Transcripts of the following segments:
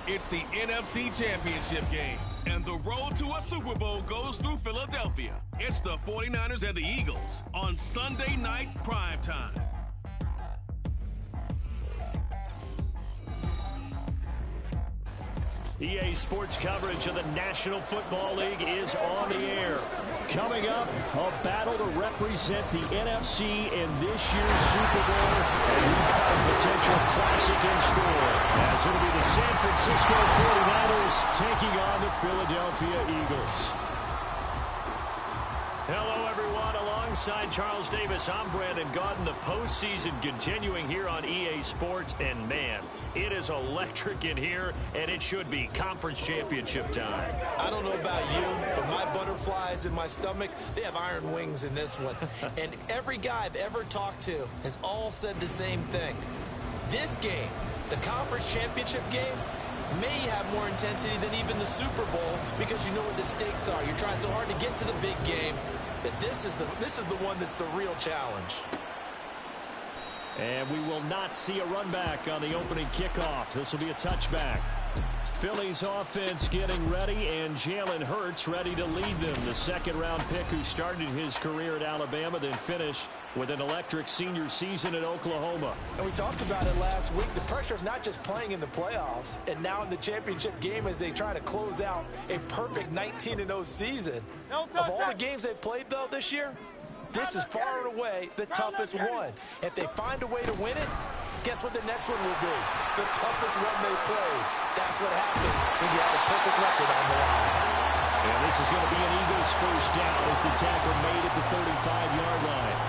It's the NFC Championship game, and the road to a Super Bowl goes through Philadelphia. It's the 49ers and the Eagles on Sunday night primetime. EA Sports coverage of the National Football League is on the air. Coming up, a battle to represent the NFC in this year's Super Bowl. And we've got a potential classic in store, as it'll be the San Francisco 49ers taking on the Philadelphia Eagles. Hello, everyone. Alongside Charles Davis, I'm Brandon Gaudin. The postseason continuing here on EA Sports. And, man, it is electric in here, and it should be conference championship time. I don't know about you, but my butterflies in my stomach, they have iron wings in this one. And every guy I've ever talked to has all said the same thing. This game, the conference championship game, may have more intensity than even the Super Bowl because you know what the stakes are. You're trying so hard to get to the big game that this is the one that's the real challenge. And we will not see a run back on the opening kickoff. This will be a touchback. Philly's offense getting ready, and Jalen Hurts ready to lead them. The second-round pick who started his career at Alabama, then finished with an electric senior season at Oklahoma. And we talked about it last week, the pressure of not just playing in the playoffs and now in the championship game as they try to close out a perfect 19-0 season. Of all the games they've played, though, this year, this is far and away the toughest one. If they find a way to win it, guess what the next one will be? The toughest one they played. That's what happens when you have a perfect record on the line. And this is going to be an Eagles first down as the tackle made at the 35-yard line.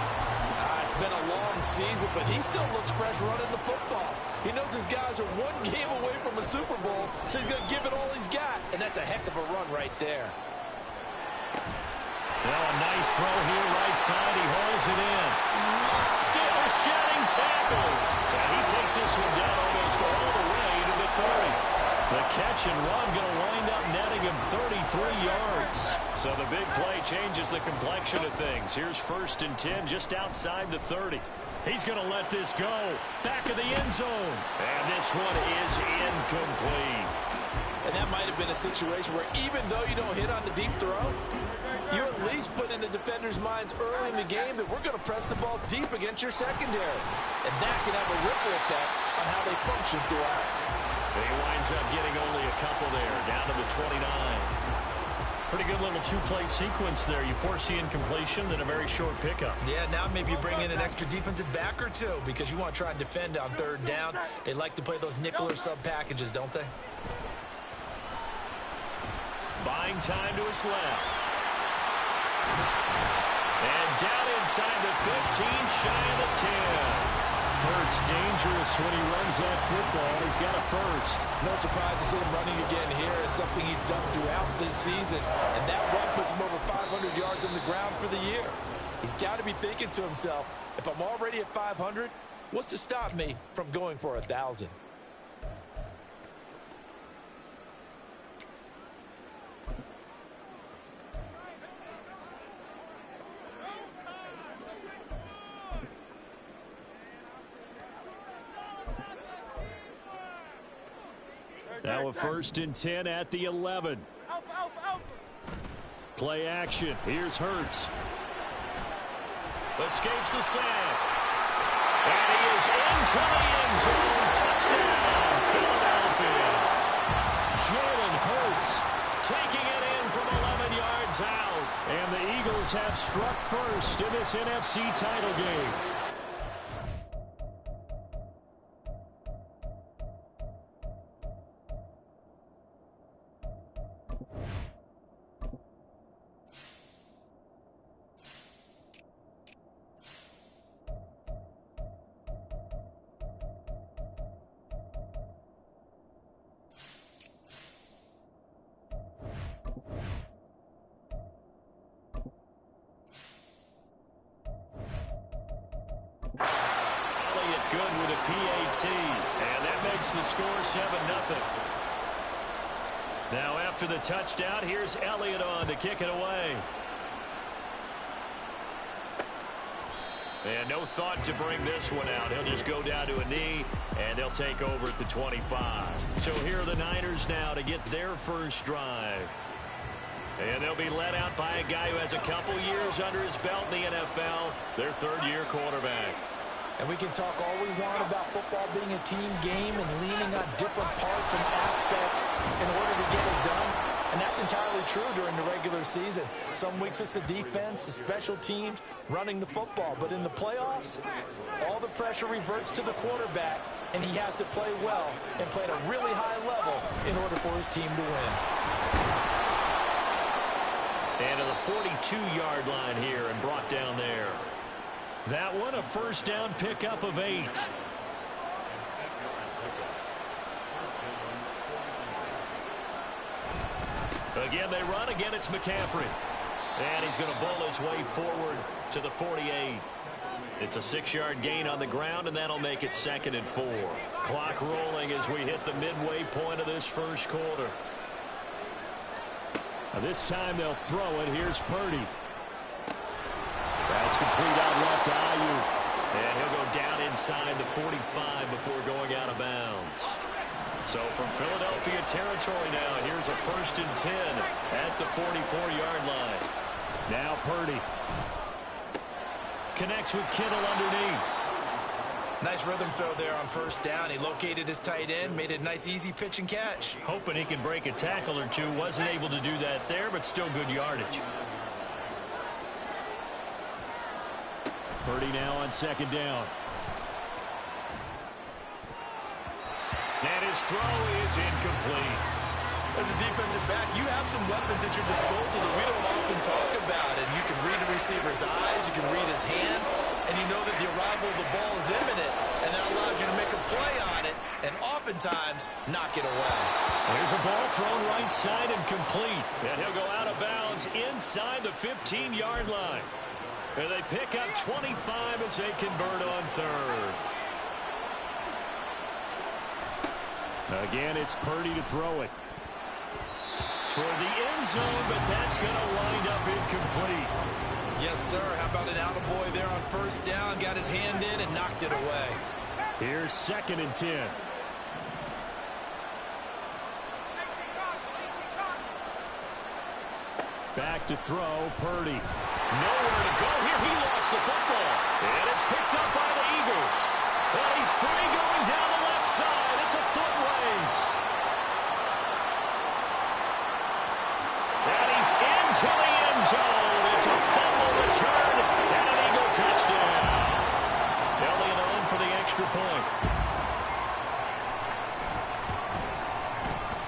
It's been a long season, but he still looks fresh running the football. He knows his guys are one game away from a Super Bowl, so he's going to give it all he's got. And that's a heck of a run right there. Well, a nice throw here, right side. He holds it in. Still shedding tackles. And he takes this one down almost all the way to the 30. The catch and run going to wind up netting him 33 yards. So the big play changes the complexion of things. Here's 1st and 10 just outside the 30. He's going to let this go. Back of the end zone. And this one is incomplete. And that might have been a situation where even though you don't hit on the deep throw, you at least put in the defenders' minds early in the game that we're going to press the ball deep against your secondary. And that can have a ripple effect on how they function throughout. He winds up getting only a couple there, down to the 29. Pretty good little two-play sequence there. You force the incompletion, then a very short pickup. Yeah, now maybe you bring in an extra defensive back or two because you want to try and defend on 3rd down. They like to play those nickel or sub packages, don't they? Buying time to his left. And down inside the 15, shy of the 10. Hurts dangerous when he runs that football. He's got a first. No surprise to see him running again here. It's something he's done throughout this season. And that run puts him over 500 yards on the ground for the year. He's got to be thinking to himself, if I'm already at 500, what's to stop me from going for 1,000? Now a 1st and 10 at the 11. Play action. Here's Hurts. Escapes the sack. And he is into the end zone. Touchdown, Philadelphia. Jalen Hurts taking it in from 11 yards out. And the Eagles have struck first in this NFC title game. Good with a PAT, and that makes the score 7-0. Now after the touchdown, here's Elliott on to kick it away. And no thought to bring this one out. He'll just go down to a knee, and they'll take over at the 25. So here are the Niners now to get their first drive. And they'll be led out by a guy who has a couple years under his belt in the NFL, their third-year quarterback. And we can talk all we want about football being a team game and leaning on different parts and aspects in order to get it done. And that's entirely true during the regular season. Some weeks it's the defense, the special teams, running the football. But in the playoffs, all the pressure reverts to the quarterback, and he has to play well and play at a really high level in order for his team to win. And to the 42-yard line here and brought down there. That one a first down pickup of 8. Again, they run. Again, it's McCaffrey. And he's going to bowl his way forward to the 48. It's a 6-yard gain on the ground, and that'll make it 2nd and 4. Clock rolling as we hit the midway point of this first quarter. Now this time they'll throw it. Here's Purdy. That's complete out left to Ayuk. And he'll go down inside the 45 before going out of bounds. So from Philadelphia territory now, here's a 1st and 10 at the 44-yard line. Now Purdy connects with Kittle underneath. Nice rhythm throw there on first down. He located his tight end, made a nice easy pitch and catch. Hoping he can break a tackle or two. Wasn't able to do that there, but still good yardage. Purdy now on 2nd down. And his throw is incomplete. As a defensive back, you have some weapons at your disposal that we don't often talk about. And you can read the receiver's eyes, you can read his hands, and you know that the arrival of the ball is imminent, and that allows you to make a play on it, and oftentimes knock it away. There's a ball thrown right side and complete. And he'll go out of bounds inside the 15-yard line. And they pick up 25 as they convert on 3rd. Again, it's Purdy to throw it. Toward the end zone, but that's going to wind up incomplete. Yes, sir. How about an attaboy there on first down? Got his hand in and knocked it away. Here's 2nd and 10. Back to throw, Purdy. Nowhere to go here. He lost the football. And it's picked up by the Eagles. And he's free going down the left side. It's a foot race. And he's into the end zone. It's a fumble return and an Eagle touchdown. Elliott on for the extra point.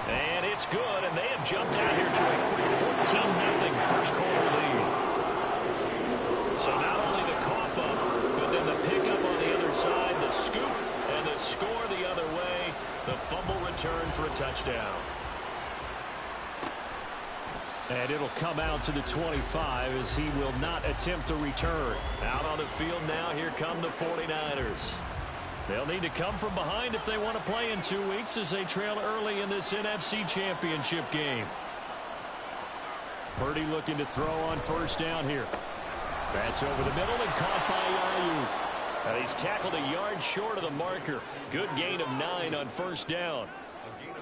And it's good, and they have jumped out here to a quick 14-0 first quarter lead. So not only the cough up, but then the pickup on the other side, the scoop, and the score the other way, the fumble return for a touchdown. And it'll come out to the 25 as he will not attempt to return. Out on the field now, here come the 49ers. They'll need to come from behind if they want to play in 2 weeks as they trail early in this NFC Championship game. Purdy looking to throw on first down here. That's over the middle and caught by Ayuk. And he's tackled a yard short of the marker. Good gain of 9 on first down.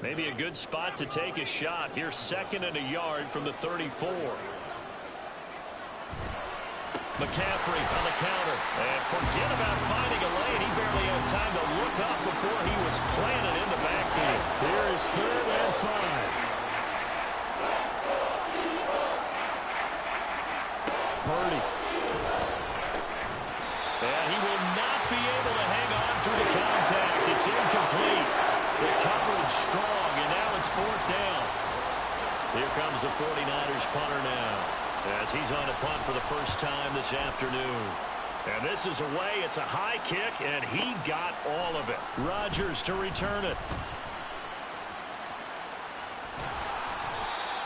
Maybe a good spot to take a shot. Here's 2nd and a yard from the 34. McCaffrey on the counter. And forget about finding a lane. He barely had time to look up before he was planted in the backfield. Here is 3rd and 5. Purdy. And he will not be able to hang on through the contact. It's incomplete. The coverage strong, and now it's 4th down. Here comes the 49ers punter now, as he's on a punt for the first time this afternoon. And this is away. It's a high kick, and he got all of it. Rodgers to return it.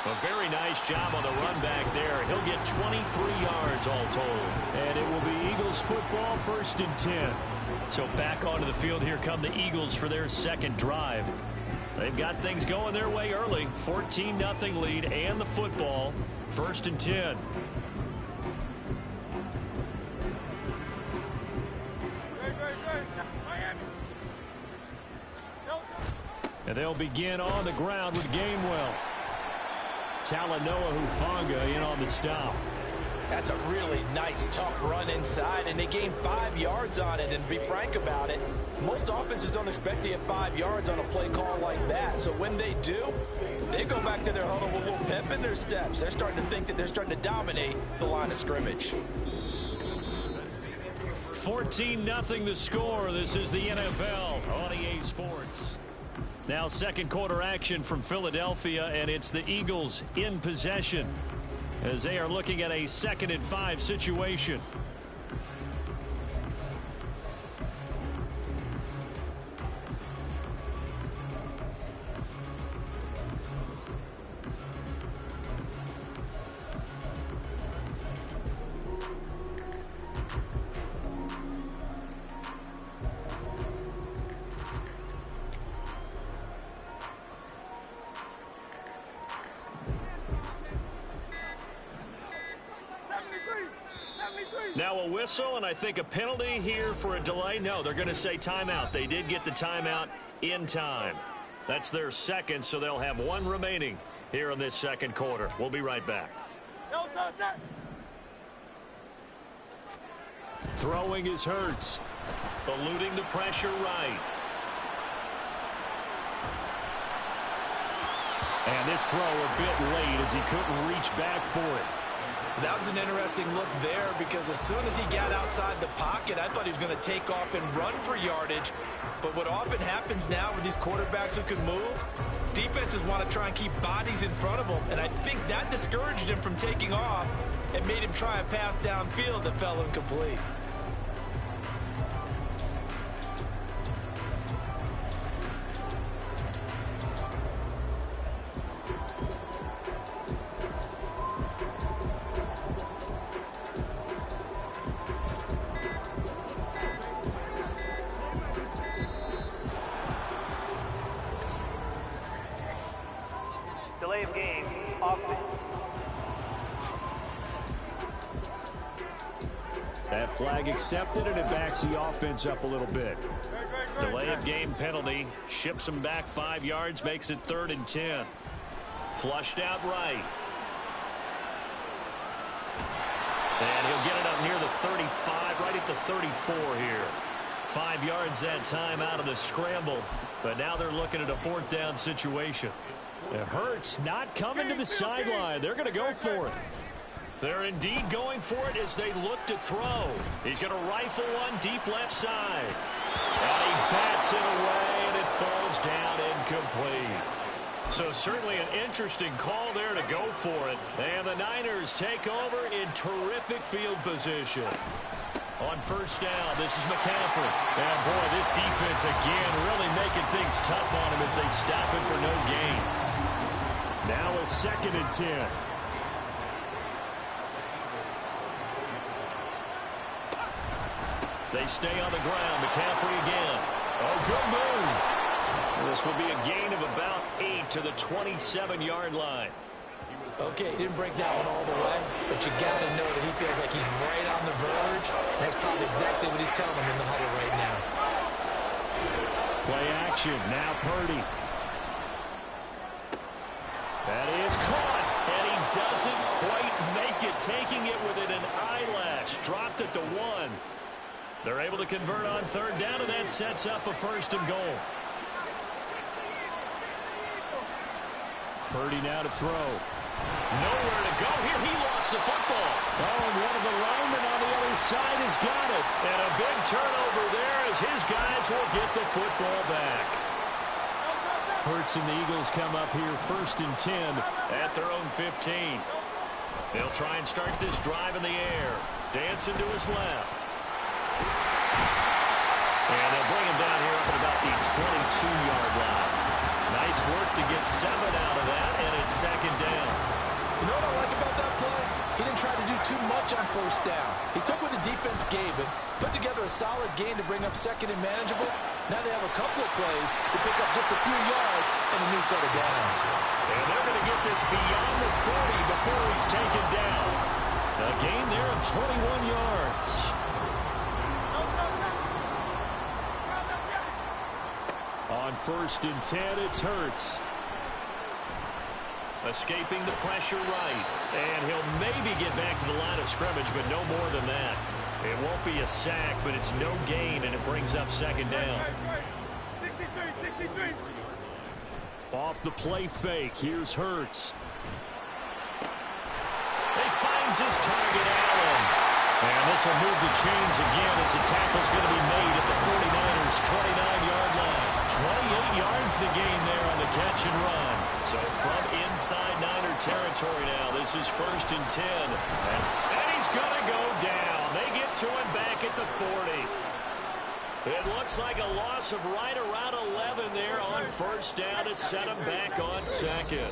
A very nice job on the run back there. He'll get 23 yards all told. And it will be Eagles football, 1st and 10. So back onto the field, here come the Eagles for their 2nd drive. They've got things going their way early. 14-0 lead and the football. 1st and 10. And they'll begin on the ground with Gainwell. Talanoa Hufanga in on the stop. That's a really nice, tough run inside, and they gained 5 yards on it. And to be frank about it, most offenses don't expect to get 5 yards on a play call like that. So when they do, they go back to their huddle with a little pep in their steps. They're starting to think that they're starting to dominate the line of scrimmage. 14-0 the score. This is the NFL on EA Sports. Now second quarter action from Philadelphia, and it's the Eagles in possession as they are looking at a 2nd and 5 situation. Now a whistle, and I think a penalty here for a delay. No, they're going to say timeout. They did get the timeout in time. That's their second, so they'll have 1 remaining here in this second quarter. We'll be right back. Throwing is Hurts. Eluding the pressure right. And this throw a bit late as he couldn't reach back for it. That was an interesting look there because as soon as he got outside the pocket, I thought he was going to take off and run for yardage. But what often happens now with these quarterbacks who can move, defenses want to try and keep bodies in front of them. And I think that discouraged him from taking off and made him try a pass downfield that fell incomplete. Delay of game, offense. That flag accepted, and it backs the offense up a little bit. Delay of game penalty. Ships him back 5 yards, makes it 3rd and 10. Flushed out right. And he'll get it up near the 35, right at the 34 here. 5 yards that time out of the scramble. But now they're looking at a 4th down situation. It hurts not coming to the sideline. They're going to go for it. They're indeed going for it as they look to throw. He's going to rifle one deep left side. And he bats it away, and it falls down incomplete. So certainly an interesting call there to go for it. And the Niners take over in terrific field position. On 1st down, this is McCaffrey. And boy, this defense again really making things tough on him as they stop him for no gain. Now a 2nd and 10. They stay on the ground. McCaffrey again. Oh, good move. This will be a gain of about 8 to the 27-yard line. Okay, he didn't break that one all the way, but you got to know that he feels like he's right on the verge. And that's probably exactly what he's telling him in the huddle right now. Play action. Now Purdy. That is caught, and he doesn't quite make it, taking it within an eyelash. Dropped it to 1. They're able to convert on 3rd down, and that sets up a 1st and goal. Purdy now to throw. Nowhere to go here. He lost the football. Oh, and one of the linemen on the other side has got it. And a big turnover there as his guys will get the football back. Hurts and the Eagles come up here 1st and 10 at their own 15. They'll try and start this drive in the air. Dancing to his left. And they'll bring him down here up at about the 22-yard line. Nice work to get 7 out of that, and it's 2nd down. You know what I like about that play? He didn't try to do too much on 1st down. He took what the defense gave him, put together a solid gain to bring up 2nd and manageable. Now they have a couple of plays to pick up just a few yards and a new set of downs. And they're going to get this beyond the 40 before he's taken down. A gain there of 21 yards. On 1st and 10, it's Hurts. Escaping the pressure right. And he'll maybe get back to the line of scrimmage, but no more than that. It won't be a sack, but it's no gain, and it brings up 2nd down. 63. Off the play fake, here's Hurts. He finds his target, Allen. And this will move the chains again as the tackle's going to be made at the 49ers' 29-yard line. 28 yards the gain there on the catch and run. So from inside Niner territory now, this is 1st and 10. And he's going to go down. They get to him back at the 40. It looks like a loss of right around 11 there on 1st down to set him back on 2nd.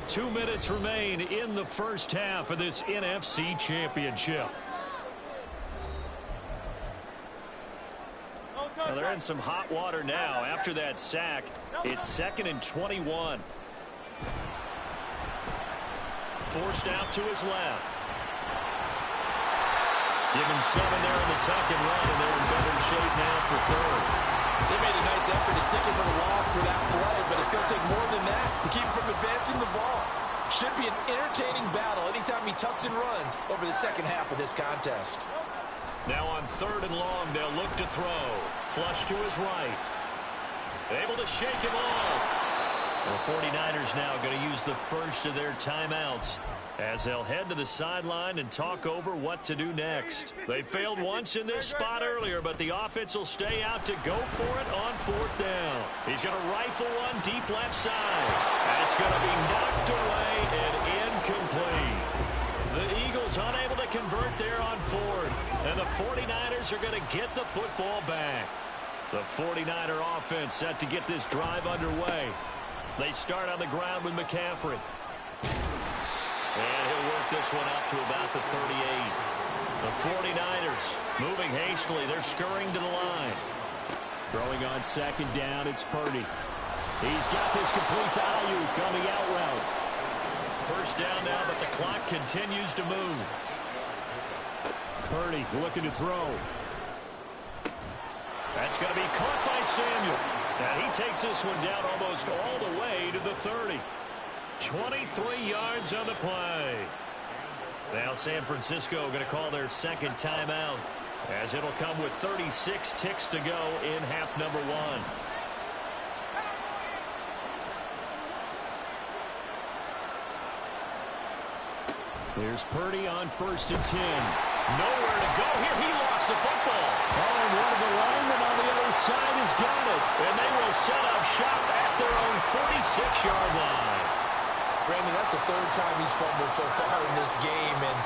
2 minutes remain in the 1st half of this NFC Championship. Well, they're in some hot water now. After that sack, it's 2nd and 21. Forced out to his left. Give him 7 there in the tuck and run, and they're in better shape now for 3rd. They made a nice effort to stick him with a loss for that play, but it's going to take more than that to keep him from advancing the ball. Should be an entertaining battle anytime he tucks and runs over the 2nd half of this contest. Now on 3rd and long, they'll look to throw. Flush to his right. Able to shake him off. The 49ers now going to use the first of their timeouts as they'll head to the sideline and talk over what to do next. They failed once in this spot earlier, but the offense will stay out to go for it on 4th down. He's going to rifle one deep left side. And it's going to be knocked away and incomplete. The Eagles unable to convert there on 4th. And the 49ers are going to get the football back. The 49er offense set to get this drive underway. They start on the ground with McCaffrey. And he'll work this one up to about the 38. The 49ers moving hastily. They're scurrying to the line. Throwing on 2nd down, it's Purdy. He's got this complete to Ayuk on the out route. 1st down now, but the clock continues to move. Purdy looking to throw. That's going to be caught by Samuel. And he takes this one down almost all the way to the 30. 23 yards on the play. Now San Francisco going to call their 2nd timeout as it'll come with 36 ticks to go in half number 1. Here's Purdy on 1st and 10. Nowhere to go here. He lost the football. Oh, and one of the linemen on the other side has got it. And they will set up shop at their own 46-yard line. Brandon, that's the 3rd time he's fumbled so far in this game. And,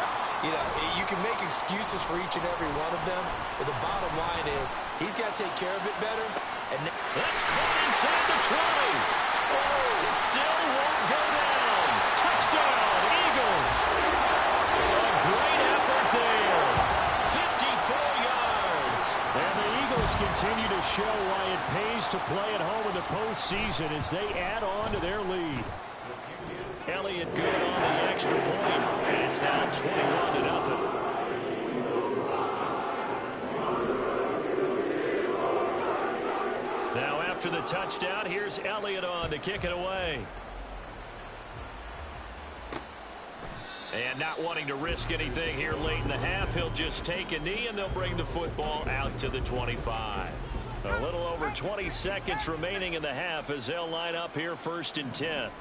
you know, you can make excuses for each and every one of them. But the bottom line is he's got to take care of it better. And that's caught inside the 20. Oh, it still won't go down. Touchdown, Eagles. A great effort there. 54 yards. And the Eagles continue to show why it pays to play at home in the postseason as they add on to their lead. Elliott good on the extra point, and it's now 21-0. Now after the touchdown, here's Elliott on to kick it away. And not wanting to risk anything here late in the half, he'll just take a knee, and they'll bring the football out to the 25. A little over 20 seconds remaining in the half as they'll line up here 1st and 10.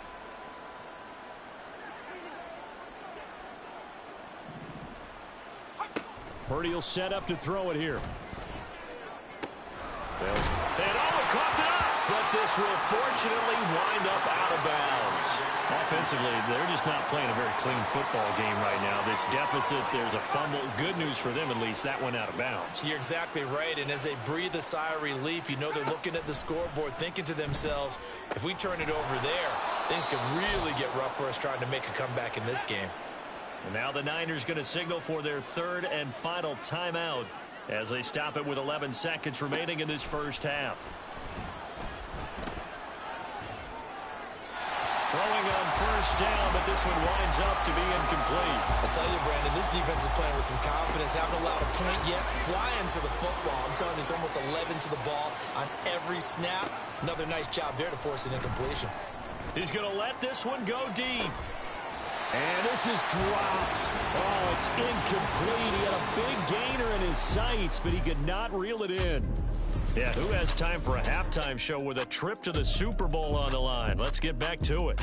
Purdy will set up to throw it here. And caught it up, but this will fortunately wind up out of bounds. Offensively, they're just not playing a very clean football game right now. This deficit, there's a fumble. Good news for them, at least. That went out of bounds. You're exactly right, and as they breathe a sigh of relief, you know they're looking at the scoreboard, thinking to themselves, if we turn it over there, things could really get rough for us trying to make a comeback in this game. And now the Niners going to signal for their 3rd and final timeout as they stop it with 11 seconds remaining in this 1st half. Throwing on first down, but this one winds up to be incomplete. I tell you, Brandon, this defense is playing with some confidence. Haven't allowed a point yet. Flying to the football. I'm telling you, it's almost 11 to the ball on every snap. Another nice job there to force an incompletion. He's going to let this one go deep. And this is dropped. Oh, it's incomplete. He had a big gainer in his sights, but he could not reel it in. Yeah, who has time for a halftime show with a trip to the Super Bowl on the line? Let's get back to it.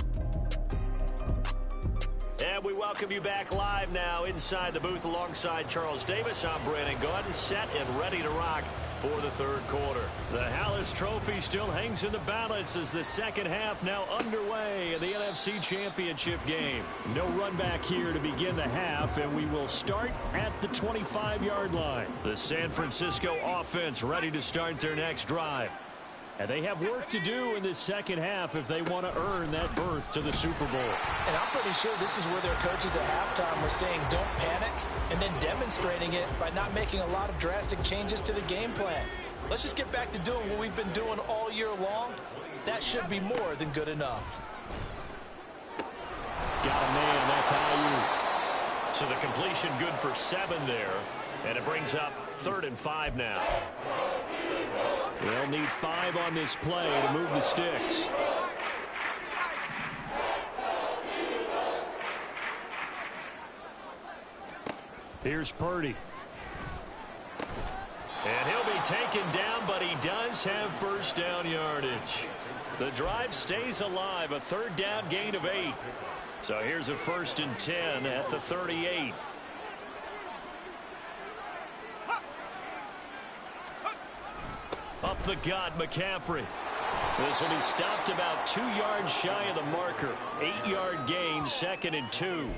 And we welcome you back live now inside the booth alongside Charles Davis. I'm Brandon Gordon, set and ready to rock for the third quarter. The Hallis Trophy still hangs in the balance as the second half now underway in the NFC Championship game. No run back here to begin the half, and we will start at the 25-yard line. The San Francisco offense ready to start their next drive. And they have work to do in this second half if they want to earn that berth to the Super Bowl. And I'm pretty sure this is where their coaches at halftime were saying don't panic, and then demonstrating it by not making a lot of drastic changes to the game plan. Let's just get back to doing what we've been doing all year long. That should be more than good enough. Got a man, that's how you. So the completion good for 7 there, and it brings up 3rd and 5 now. They'll need 5 on this play to move the sticks. Here's Purdy. And he'll be taken down, but he does have first down yardage. The drive stays alive, a 3rd down gain of 8. So here's a 1st and 10 at the 38. Up the gut, McCaffrey. This will be stopped about 2 yards shy of the marker. 8-yard gain, 2nd and 2.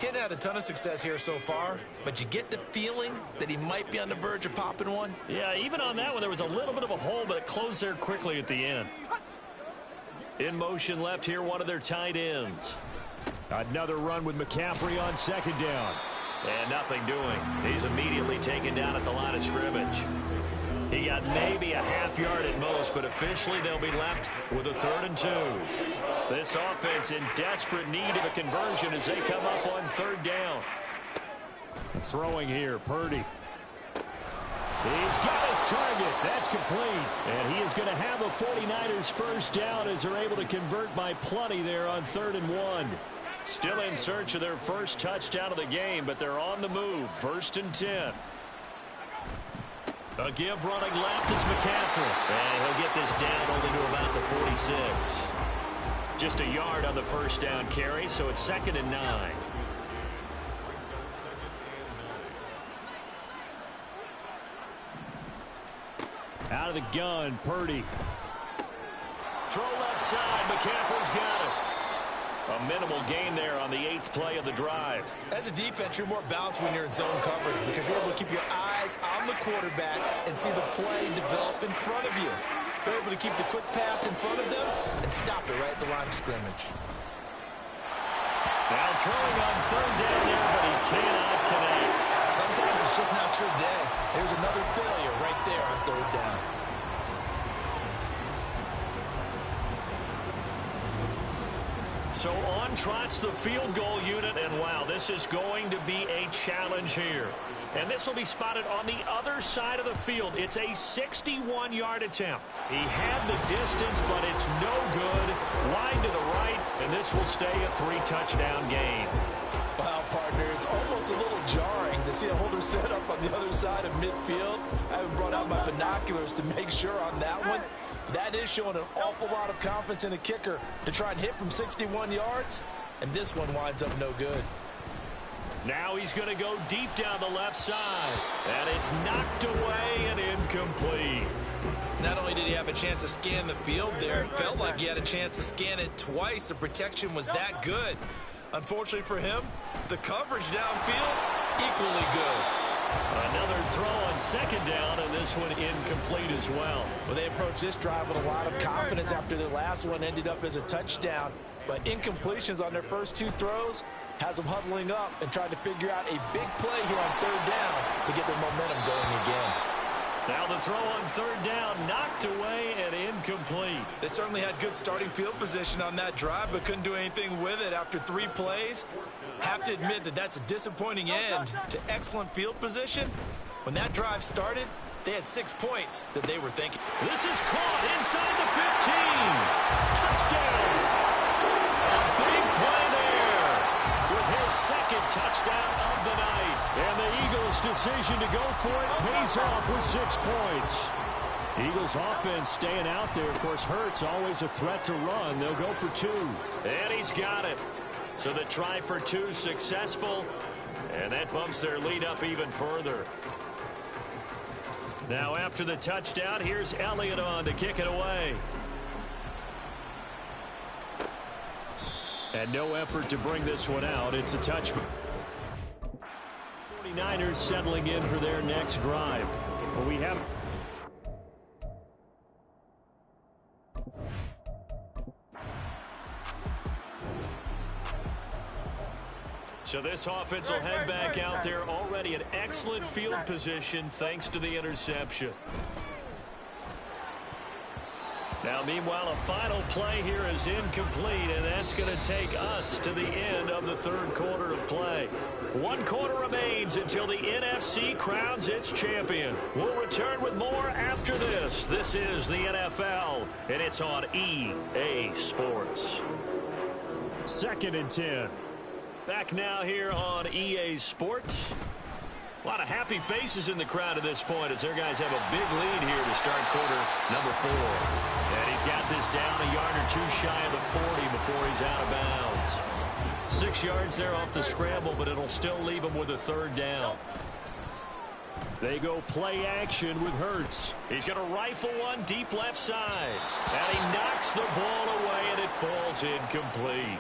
Getting had a ton of success here so far, but you get the feeling that he might be on the verge of popping one. Yeah, even on that one, there was a little bit of a hole, but it closed there quickly at the end. In motion left here, one of their tight ends. Another run with McCaffrey on 2nd down. And nothing doing. He's immediately taken down at the line of scrimmage. He got maybe a half yard at most, but officially they'll be left with a 3rd and 2. This offense in desperate need of a conversion as they come up on 3rd down. Throwing here, Purdy. He's got his target. That's complete. And he is going to have a 49ers first down as they're able to convert by plenty there on 3rd and 1. Still in search of their first touchdown of the game, but they're on the move. 1st and 10. A give running left, it's McCaffrey. And he'll get this down only to about the 46. Just a yard on the first down carry, so it's 2nd and 9. Out of the gun, Purdy. Throw left side, McCaffrey's got it. A minimal gain there on the 8th play of the drive. As a defense, you're more balanced when you're in zone coverage because you're able to keep your eyes on the quarterback and see the play develop in front of you. You're able to keep the quick pass in front of them and stop it right at the line of scrimmage. Now throwing on 3rd down there, but he cannot connect. Sometimes it's just not your day. There's another failure right there on 3rd down. So on trots the field goal unit, and wow, this is going to be a challenge here. And this will be spotted on the other side of the field. It's a 61-yard attempt. He had the distance, but it's no good. Line to the right, and this will stay a 3-touchdown game. Wow, partner, it's almost a little jarring to see a holder set up on the other side of midfield. I haven't brought out my binoculars to make sure on that one. That is showing an awful lot of confidence in a kicker to try and hit from 61 yards, and this one winds up no good. Now he's going to go deep down the left side, and it's knocked away and incomplete. Not only did he have a chance to scan the field there, it felt like he had a chance to scan it twice. The protection was that good. Unfortunately for him, the coverage downfield, equally good. Another throw on 2nd down, and this one incomplete as well. Well, they approached this drive with a lot of confidence after their last one ended up as a touchdown. But incompletions on their first 2 throws has them huddling up and trying to figure out a big play here on 3rd down to get their momentum going again. Now the throw on third down, knocked away and incomplete. They certainly had good starting field position on that drive, but couldn't do anything with it after 3 plays. Have to admit that that's a disappointing end to excellent field position. When that drive started, they had 6 points that they were thinking. This is caught inside the 15. Touchdown. A big play there with his second touchdown of the night. And the Eagles' decision to go for it pays off with 6 points. Eagles offense staying out there. Of course, Hurts always a threat to run. They'll go for 2. And he's got it. So the try for 2 successful. And that bumps their lead up even further. Now after the touchdown, here's Elliott on to kick it away. And no effort to bring this one out. It's a touchback. 49ers settling in for their next drive. Well, we have... So this offense will head back out there already in excellent field position thanks to the interception. Now, meanwhile, a final play here is incomplete, and that's going to take us to the end of the third quarter of play. 1 quarter remains until the NFC crowns its champion. We'll return with more after this. This is the NFL, and it's on EA Sports. 2nd and 10. Back now here on EA Sports. A lot of happy faces in the crowd at this point as their guys have a big lead here to start quarter number 4. And he's got this down a yard or 2 shy of the 40 before he's out of bounds. 6 yards there off the scramble, but it'll still leave him with a 3rd down. They go play action with Hurts. He's going to rifle one deep left side. And he knocks the ball away, and it falls incomplete.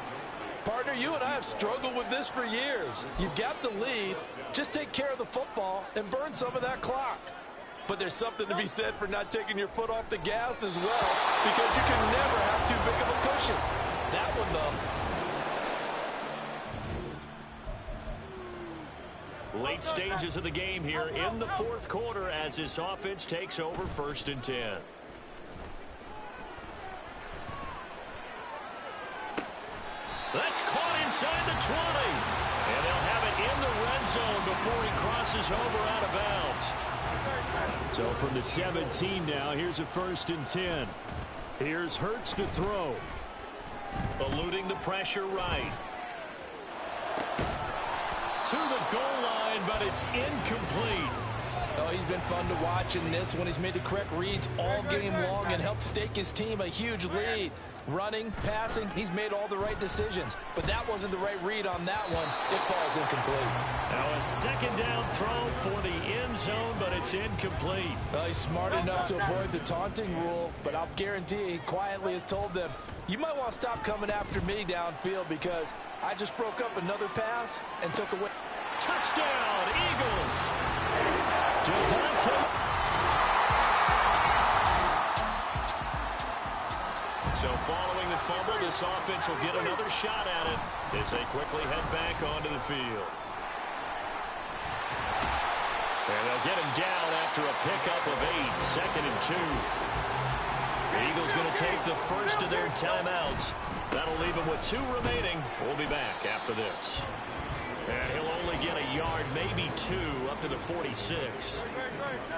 Partner, you and I have struggled with this for years. You've got the lead. Just take care of the football and burn some of that clock. But there's something to be said for not taking your foot off the gas as well, because you can never have too big of a cushion. That one, though. Late stages of the game here in the 4th quarter as this offense takes over 1st and 10. That's caught inside the 20. And they'll have it in the red zone before he crosses over out of bounds. So from the 17 now, here's a 1st and 10. Here's Hurts to throw. Eluding the pressure right. To the goal line, but it's incomplete. Oh, he's been fun to watch in this one. He's made the correct reads all game long and helped stake his team a huge lead. Running, passing, he's made all the right decisions. But that wasn't the right read on that one. It falls incomplete. Now a 2nd down throw for the end zone, but it's incomplete. Well, he's smart enough to avoid the taunting rule, but I'll guarantee he quietly has told them, you might want to stop coming after me downfield because I just broke up another pass and took away. Touchdown, Eagles! Devontae. So following the fumble, this offense will get another shot at it as they quickly head back onto the field. And they'll get him down after a pickup of 8, 2nd and 2. The Eagles going to take the first of their timeouts. That'll leave them with 2 remaining. We'll be back after this. And he'll only get a yard, maybe 2, up to the 46.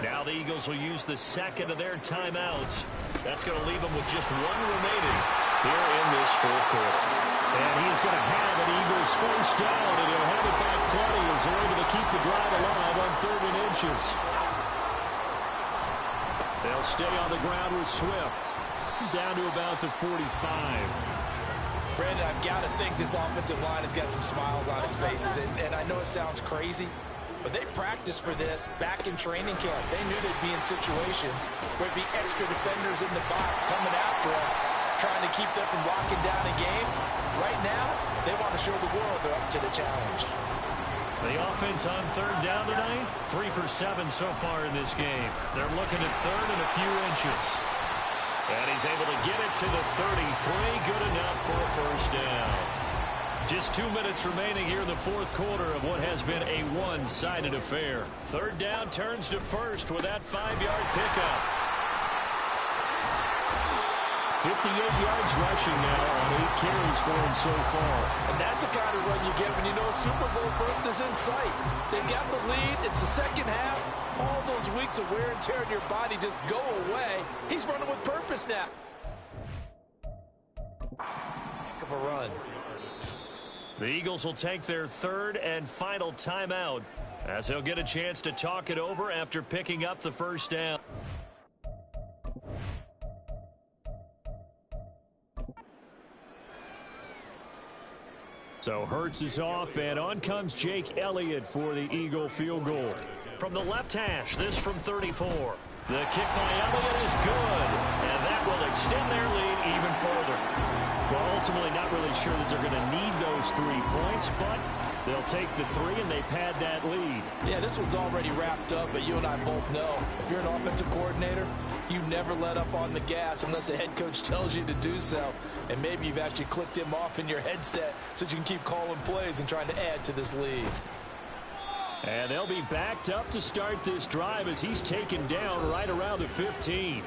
Now the Eagles will use the 2nd of their timeouts. That's going to leave them with just 1 remaining here in this 4th quarter. And he is going to have an Eagles 1st down, and he'll have it back plenty as they're able to keep the drive alive on 3rd and inches. They'll stay on the ground with Swift. Down to about the 45. Brandon, I've got to think this offensive line has got some smiles on its faces. And I know it sounds crazy, but they practiced for this back in training camp. They knew they'd be in situations where there'd be extra defenders in the box coming after them, trying to keep them from locking down a game. Right now, they want to show the world they're up to the challenge. The offense on 3rd down tonight, 3 for 7 so far in this game. They're looking at 3rd and a few inches. And he's able to get it to the 33. Good enough for a 1st down. Just 2 minutes remaining here in the fourth quarter of what has been a one-sided affair. Third down turns to first with that 5-yard pickup. 58 yards rushing now on 8 carries for him so far. And that's the kind of run you get when you know a Super Bowl berth is in sight. They've got the lead. It's the second half. All those weeks of wear and tear in your body just go away. He's running with purpose now. Heck of a run. The Eagles will take their third and final timeout as they'll get a chance to talk it over after picking up the first down. So Hurts is off, and on comes Jake Elliott for the Eagle field goal. From the left hash, this from 34. The kick by Elliott is good, and that will extend their lead even further. Well, ultimately not really sure that they're going to need those 3 points, but they'll take the 3 and they pad that lead. Yeah, this one's already wrapped up, but you and I both know if you're an offensive coordinator, you never let up on the gas unless the head coach tells you to do so. And maybe you've actually clicked him off in your headset so you can keep calling plays and trying to add to this lead. And they'll be backed up to start this drive as he's taken down right around the 15.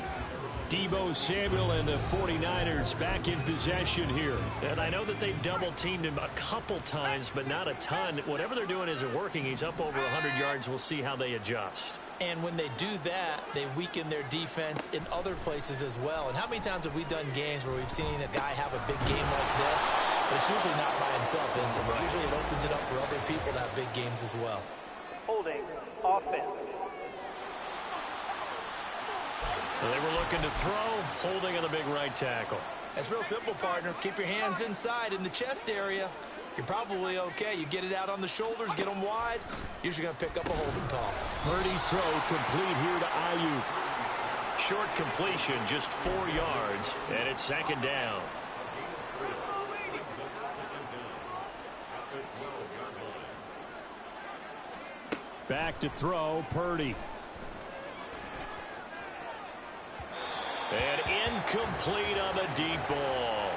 Deebo Samuel and the 49ers back in possession here. And I know that they've double-teamed him a couple times, but not a ton. Whatever they're doing isn't working. He's up over 100 yards. We'll see how they adjust. And when they do that, they weaken their defense in other places as well. And how many times have we done games where we've seen a guy have a big game like this, but it's usually not by himself, is it? Usually it opens it up for other people to have big games as well. Holding offense. They were looking to throw, holding on the big right tackle. It's real simple, partner. Keep your hands inside in the chest area. You're probably okay. You get it out on the shoulders, get them wide. Usually going to pick up a holding call. Purdy's throw complete here to Ayuk. Short completion, just 4 yards, and it's second down. Back to throw, Purdy. And incomplete on the deep ball.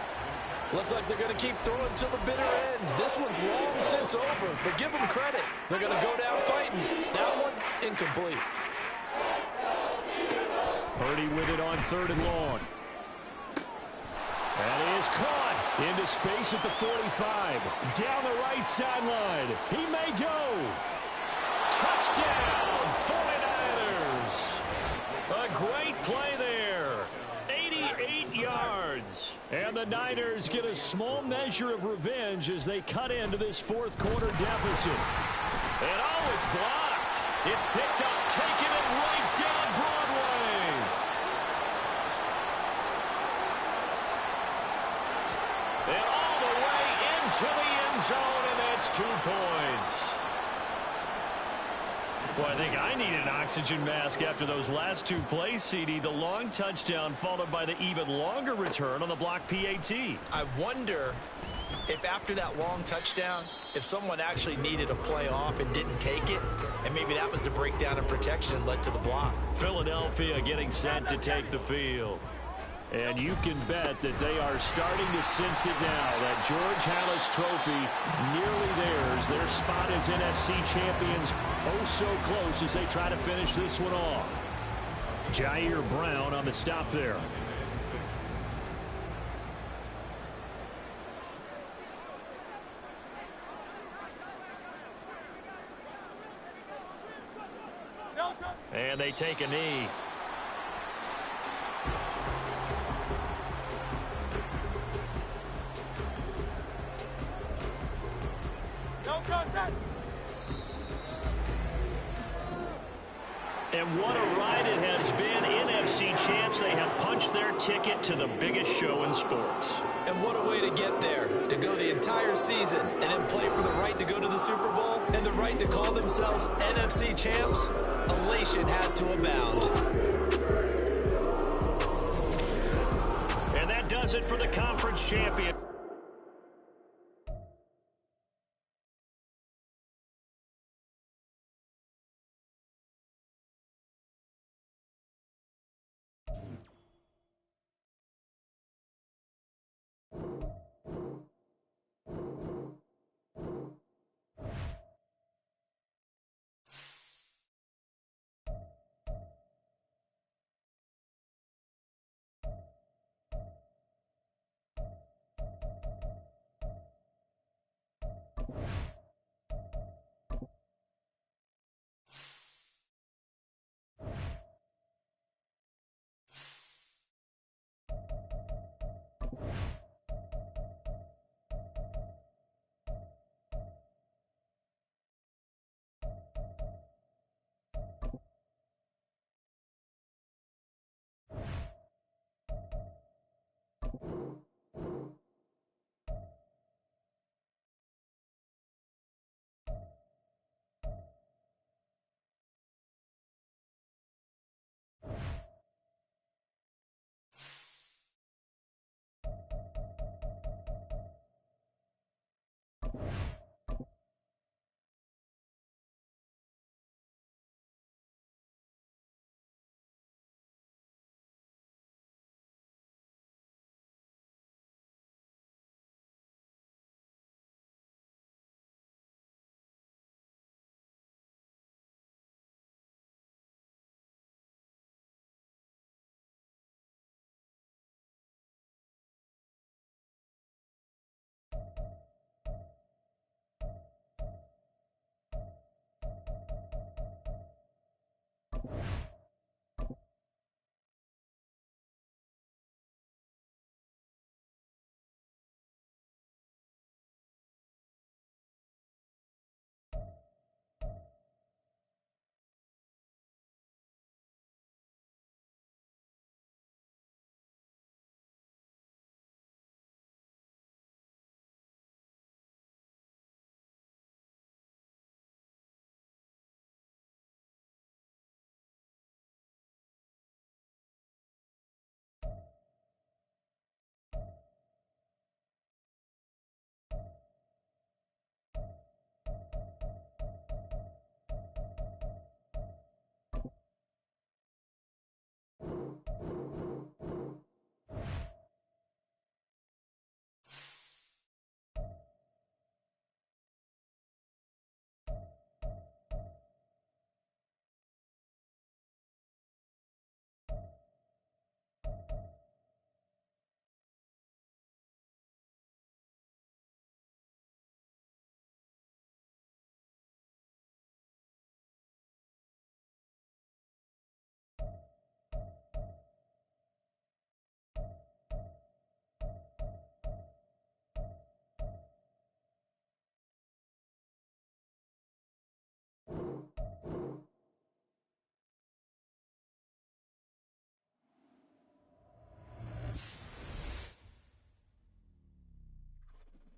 Looks like they're going to keep throwing till the bitter end. This one's long since over, but give them credit. They're going to go down fighting. That one, incomplete. Purdy with it on 3rd and long. That is caught into space at the 45. Down the right sideline. He may go. Touchdown, 49ers. A great play there. 88 yards. And the Niners get a small measure of revenge as they cut into this fourth quarter deficit. And oh, it's blocked. It's picked up, taken it right down Broadway. And all the way into the end zone, and that's 2 points. Well, I think I need an oxygen mask after those last 2 plays, CD. The long touchdown followed by the even longer return on the block PAT. I wonder if after that long touchdown, if someone actually needed a play off and didn't take it, and maybe that was the breakdown in protection led to the block. Philadelphia getting set to take the field. And you can bet that they are starting to sense it now. That George Halas trophy nearly theirs. Their spot as NFC champions oh so close as they try to finish this one off. Jair Brown on the stop there. And they take a knee. And what a ride it has been. NFC champs, they have punched their ticket to the biggest show in sports. And what a way to get there, to go the entire season and then play for the right to go to the Super Bowl and the right to call themselves NFC champs. Elation has to abound. And that does it for the conference champion.